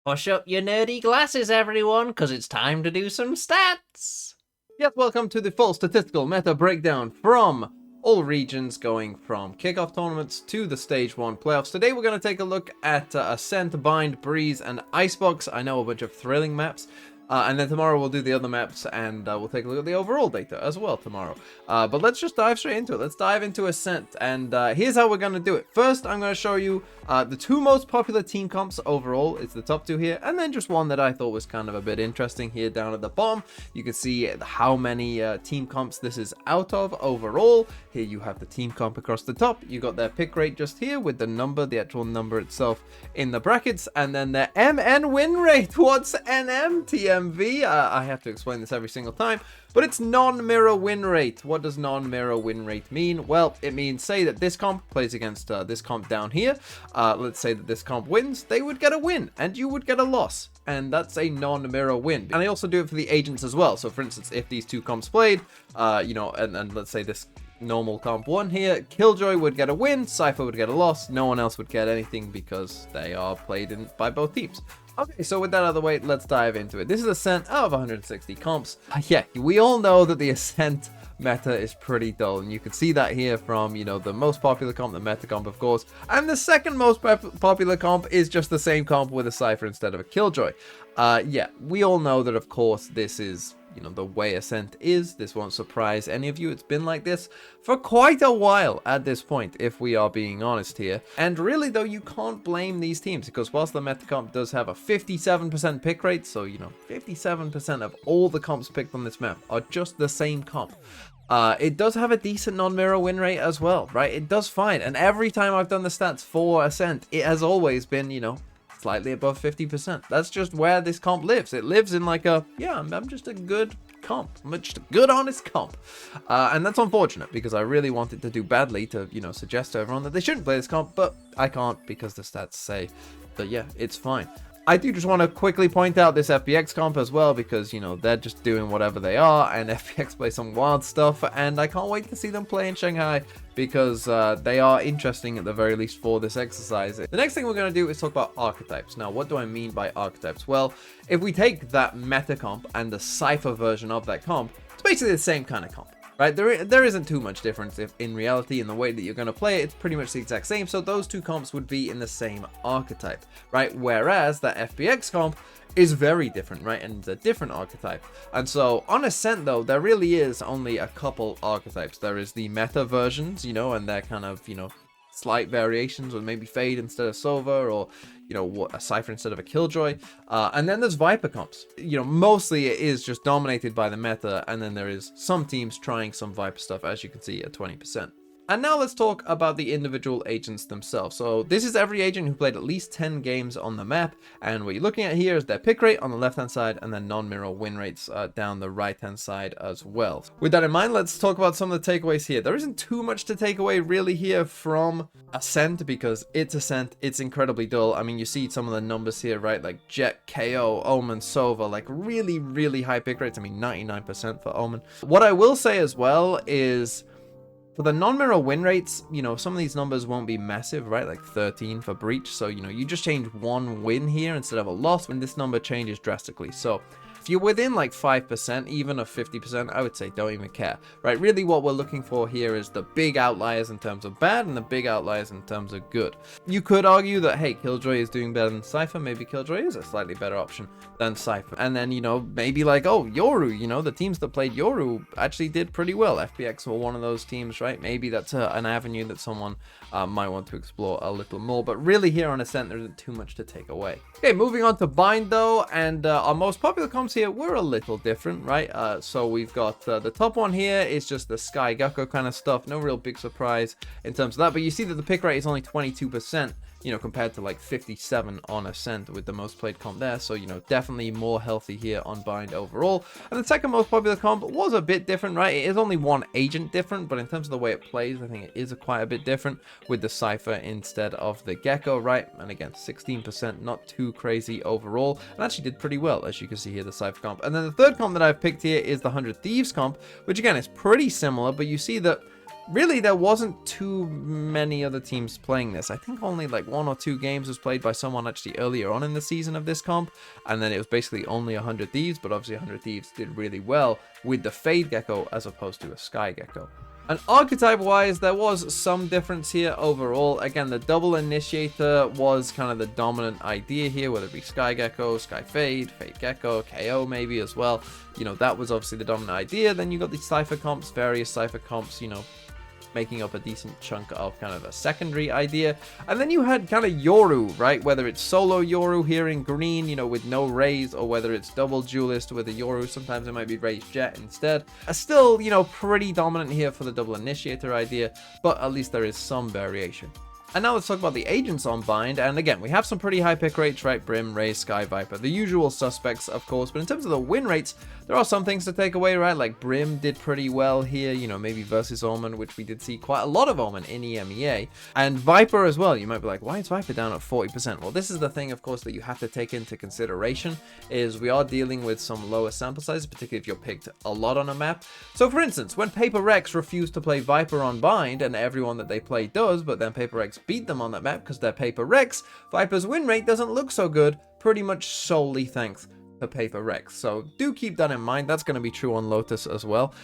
Push up your nerdy glasses, everyone, because it's time to do some stats. Yes, welcome to the full statistical meta breakdown from all regions, going from kickoff tournaments to the stage 1 playoffs. Today we're going to take a look at Ascent, Bind, Breeze, and Icebox. I know a bunch of thrilling maps. And then tomorrow we'll do the other maps, and we'll take a look at the overall data as well tomorrow. But let's just dive straight into it. Let's dive into Ascent, and here's how we're going to do it. First, I'm going to show you the two most popular team comps overall. It's the top two here, and then just one that I thought was kind of a bit interesting here down at the bottom. You can see how many team comps this is out of overall. Here you have the team comp across the top. You got their pick rate just here with the number, the actual number itself in the brackets, and then their MN win rate. What's NM, TMV? I have to explain this every single time, but it's non-mirror win rate. What does non-mirror win rate mean? Well, it means, say that this comp plays against this comp down here. Let's say that this comp wins, they would get a win, and you would get a loss. And that's a non-mirror win. And I also do it for the agents as well. So for instance, if these two comps played, and let's say this normal comp won here, Killjoy would get a win, Cypher would get a loss, no one else would get anything because they are played by both teams. Okay, so with that out of the way, let's dive into it. This is Ascent out of 160 comps. Yeah, we all know that the Ascent meta is pretty dull, and you can see that here from, the most popular comp, the meta comp, of course, and the second most popular comp is just the same comp with a Cypher instead of a Killjoy. Yeah, we all know that, of course, this is the way Ascent is. This won't surprise any of you. It's been like this for quite a while at this point, if we are being honest here. And really, though, you can't blame these teams, because whilst the meta comp does have a 57% pick rate, so 57% of all the comps picked on this map are just the same comp. It does have a decent non-mirror win rate as well, right? It does fine. And every time I've done the stats for Ascent, it has always been, slightly above 50%. That's just where this comp lives. It lives in like I'm just a good comp. I'm just a good, honest comp. And that's unfortunate, because I really wanted to do badly to, suggest to everyone that they shouldn't play this comp, but I can't, because the stats say that, yeah, it's fine. I do just want to quickly point out this FPX comp as well, because, they're just doing whatever they are, and FPX play some wild stuff, and I can't wait to see them play in Shanghai, because they are interesting at the very least for this exercise. The next thing we're going to do is talk about archetypes. Now, what do I mean by archetypes? Well, if we take that meta comp and the Cypher version of that comp, it's basically the same kind of comp. Right, there isn't too much difference if in reality in the way that you're going to play it. It's pretty much the exact same, so those two comps would be in the same archetype, right? Whereas that FPX comp is very different, right? And it's a different archetype. And so on Ascent, though, there really is only a couple archetypes. There is the meta versions, and they're kind of, slight variations, or maybe Fade instead of Sova, or a Cypher instead of a Killjoy, and then there's Viper comps. Mostly it is just dominated by the meta, and then there is some teams trying some Viper stuff, as you can see at 20%. And now let's talk about the individual agents themselves. So this is every agent who played at least 10 games on the map, and what you're looking at here is their pick rate on the left-hand side, and then non-mirror win rates down the right-hand side as well. With that in mind, let's talk about some of the takeaways here. There isn't too much to take away really here from Ascent, because it's Ascent, it's incredibly dull. I mean, you see some of the numbers here, right? Like Jet, KO, Omen, Sova, like really, really high pick rates. I mean, 99% for Omen. What I will say as well is, for the non-mirror win rates, some of these numbers won't be massive, right? Like 13 for Breach. So, you just change one win here instead of a loss, when this number changes drastically. So if you're within like 5%, even of 50%, I would say don't even care, right? Really what we're looking for here is the big outliers in terms of bad and the big outliers in terms of good. You could argue that, hey, Killjoy is doing better than Cypher. Maybe Killjoy is a slightly better option than Cypher. And then, maybe like, oh, Yoru, the teams that played Yoru actually did pretty well. FPX were one of those teams, right? Maybe that's an avenue that someone might want to explore a little more. But really here on Ascent, there isn't too much to take away. Okay, moving on to Bind, though, and our most popular comps here, we're a little different, right? So we've got the top one here is just the Sky Gecko kind of stuff. No real big surprise in terms of that, but you see that the pick rate is only 22%, compared to like 57 on Ascent with the most played comp there. So, definitely more healthy here on Bind overall. And the second most popular comp was a bit different, right? It is only one agent different, but in terms of the way it plays, I think it is quite a bit different with the Cypher instead of the Gecko, right? And again, 16%, not too crazy overall, and actually did pretty well, as you can see here, the Cypher comp. And then the third comp that I've picked here is the 100 Thieves comp, which again is pretty similar, but you see that really there wasn't too many other teams playing this. I think only like 1 or 2 games was played by someone actually earlier on in the season of this comp, and then it was basically only 100 Thieves, but obviously 100 Thieves did really well with the Fade Gecko as opposed to a Sky Gecko. And archetype-wise, there was some difference here overall. Again, the double initiator was kind of the dominant idea here, whether it be Sky Gecko, Sky Fade, Fade Gecko, KO maybe as well. You know, that was obviously the dominant idea. Then you got the Cypher comps, various Cypher comps, you know, making up a decent chunk of kind of a secondary idea. And then you had kind of Yoru, right? Whether it's solo Yoru here in green, you know, with no raise, or whether it's double duelist with a Yoru, sometimes it might be raised jet instead. Still, you know, pretty dominant here for the double initiator idea, but at least there is some variation. And now let's talk about the agents on Bind, and again, we have some pretty high pick rates, right? Brim, Raze, Sky Viper, the usual suspects, of course, but in terms of the win rates, there are some things to take away, right? Like Brim did pretty well here, you know, maybe versus Omen, which we did see quite a lot of Omen in EMEA, and Viper as well. You might be like, why is Viper down at 40%? Well, this is the thing, of course, that you have to take into consideration, is we are dealing with some lower sample sizes, particularly if you're picked a lot on a map. So for instance, when Paper Rex refused to play Viper on Bind, and everyone that they play does, but then Paper Rex beat them on that map because they're Paper Rex, Viper's win rate doesn't look so good, pretty much solely thanks to Paper Rex. So do keep that in mind. That's going to be true on Lotus as well,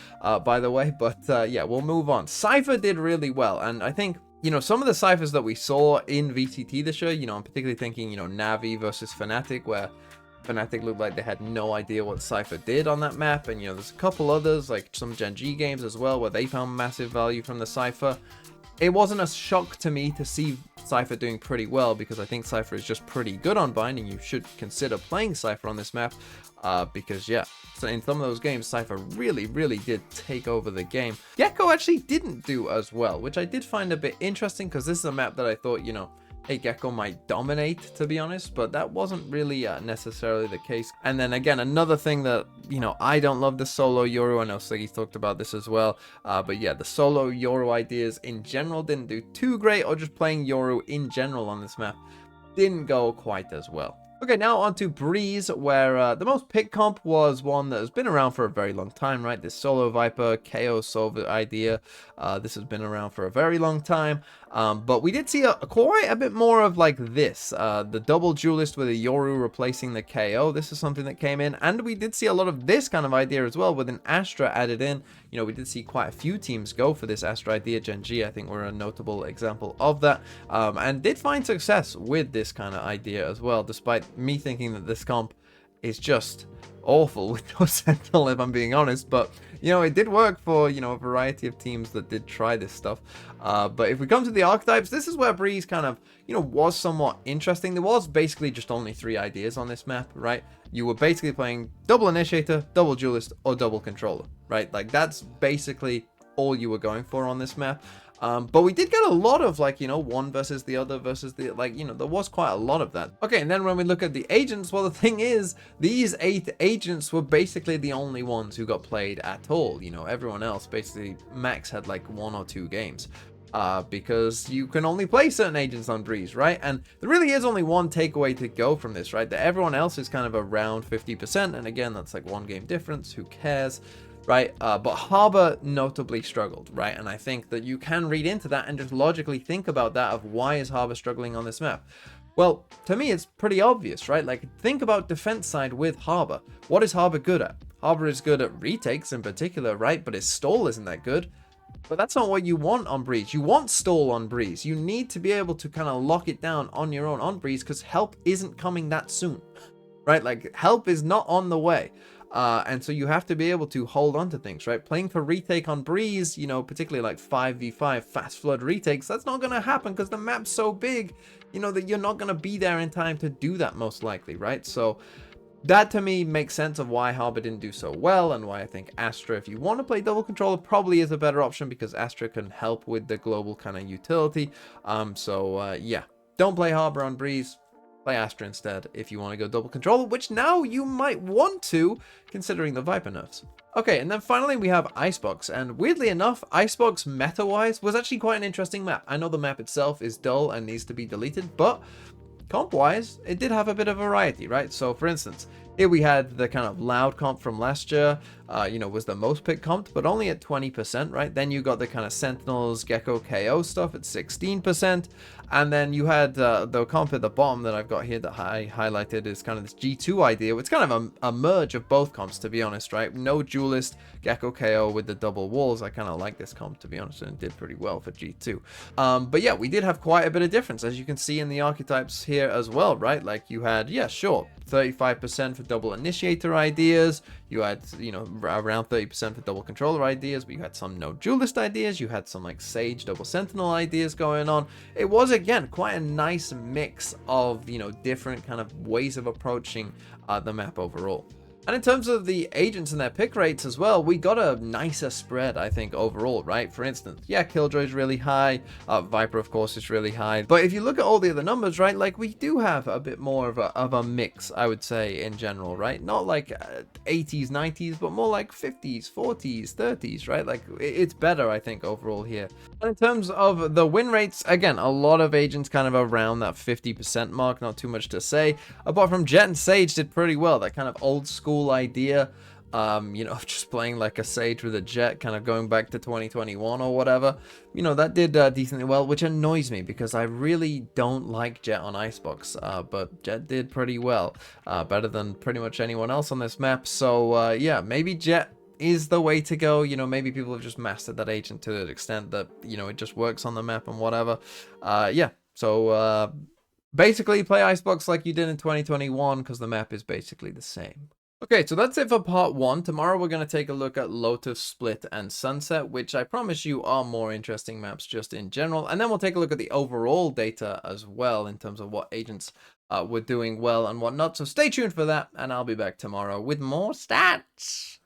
by the way. But yeah, we'll move on. Cypher did really well, and I think, you know, some of the Cyphers that we saw in VCT this year, you know, I'm particularly thinking, you know, Navi versus Fnatic, where Fnatic looked like they had no idea what Cypher did on that map, and, you know, there's a couple others, like some Gen G games as well, where they found massive value from the Cypher. It wasn't a shock to me to see Cypher doing pretty well, because I think Cypher is just pretty good on Bind, and you should consider playing Cypher on this map, because yeah, so in some of those games, Cypher really did take over the game. Gecko actually didn't do as well, which I did find a bit interesting, because this is a map that I thought, you know, hey, Gecko might dominate, to be honest, but that wasn't really necessarily the case. And then again, another thing that, you know, I don't love the solo Yoru. I know Siggy's talked about this as well, but yeah, the solo Yoru ideas in general didn't do too great, or just playing Yoru in general on this map didn't go quite as well. Okay, now on to Breeze, where the most picked comp was one that has been around for a very long time, right? This solo Viper KO Solver idea. This has been around for a very long time. But we did see quite a bit more of like this, the double duelist with a Yoru replacing the KO. This is something that came in, and we did see a lot of this kind of idea as well with an Astra added in. You know, we did see quite a few teams go for this Astra idea. Gen G, I think, were a notable example of that, and did find success with this kind of idea as well, despite me thinking that this comp is just awful with no Sentinel, if I'm being honest. But, you know, it did work for, you know, a variety of teams that did try this stuff. But if we come to the archetypes, this is where Breeze kind of, you know, was somewhat interesting. There was basically just only 3 ideas on this map, right? You were basically playing double initiator, double duelist, or double controller, right? Like, that's basically all you were going for on this map. But we did get a lot of, like, you know, one versus the other versus the, like, you know, there was quite a lot of that. Okay, and then when we look at the agents, well, the thing is, these 8 agents were basically the only ones who got played at all. You know, everyone else, basically, max had like 1 or 2 games. Because you can only play certain agents on Breeze, right? And there really is only one takeaway to go from this, right? That everyone else is kind of around 50%, and again, that's like 1 game difference, who cares? Right, but Harbor notably struggled, right? And I think that you can read into that and just logically think about that of why is Harbor struggling on this map. Well, to me, it's pretty obvious, right? Like, think about defense side with Harbor. What is Harbor good at? Harbor is good at retakes in particular, right? But his stall isn't that good. But that's not what you want on Breeze. You want stall on Breeze. You need to be able to kind of lock it down on your own on Breeze, because help isn't coming that soon, right? Like, help is not on the way. And so you have to be able to hold on to things, right? Playing for retake on Breeze, you know, particularly like 5v5 fast flood retakes, that's not going to happen because the map's so big, you know, that you're not going to be there in time to do that most likely, right? So that to me makes sense of why Harbor didn't do so well, and why I think Astra, if you want to play double controller, probably is a better option, because Astra can help with the global kind of utility. Yeah, don't play Harbor on Breeze. Play Astra instead if you want to go double controller, which now you might want to, considering the Viper nerfs. Okay, and then finally we have Icebox, and weirdly enough, Icebox meta-wise was actually quite an interesting map. I know the map itself is dull and needs to be deleted, but comp-wise, it did have a bit of variety, right? So for instance, Here we had the kind of loud comp from last year, you know, was the most picked comp, but only at 20%, right? Then you got the kind of Sentinels, Gecko KO stuff at 16%. And then you had the comp at the bottom that I've got here that I highlighted is kind of this G2 idea. It's kind of a merge of both comps, to be honest, right? No duelist, Gecko KO with the double walls. I kind of like this comp, to be honest, and it did pretty well for G2. But yeah, we did have quite a bit of difference, as you can see in the archetypes here as well, right? Like you had, yeah, sure, 35% for double initiator ideas. You had, you know, around 30% for double controller ideas, but you had some no duelist ideas. You had some like Sage double sentinel ideas going on. It was, again, quite a nice mix of, you know, different kind of ways of approaching the map overall. And in terms of the agents and their pick rates as well, we got a nicer spread, I think, overall, right? For instance, yeah, Killjoy's really high, Viper, of course, is really high. But if you look at all the other numbers, right, like we do have a bit more of a mix, I would say, in general, right? Not like 80s, 90s, but more like 50s, 40s, 30s, right? Like it's better, I think, overall here. And in terms of the win rates, again, a lot of agents kind of around that 50% mark, not too much to say. Apart from Jet and Sage did pretty well, that kind of old school idea, you know, just playing like a Sage with a Jet, kind of going back to 2021 or whatever, you know, that did decently well, which annoys me because I really don't like Jet on Icebox, but Jet did pretty well, better than pretty much anyone else on this map. So yeah, maybe Jet is the way to go. You know, maybe people have just mastered that agent to the extent that, you know, it just works on the map and whatever. Yeah, so basically play Icebox like you did in 2021 because the map is basically the same. Okay, so that's it for part 1. Tomorrow we're going to take a look at Lotus, Split, and Sunset, which I promise you are more interesting maps just in general. And then we'll take a look at the overall data as well in terms of what agents were doing well and whatnot. So stay tuned for that, and I'll be back tomorrow with more stats.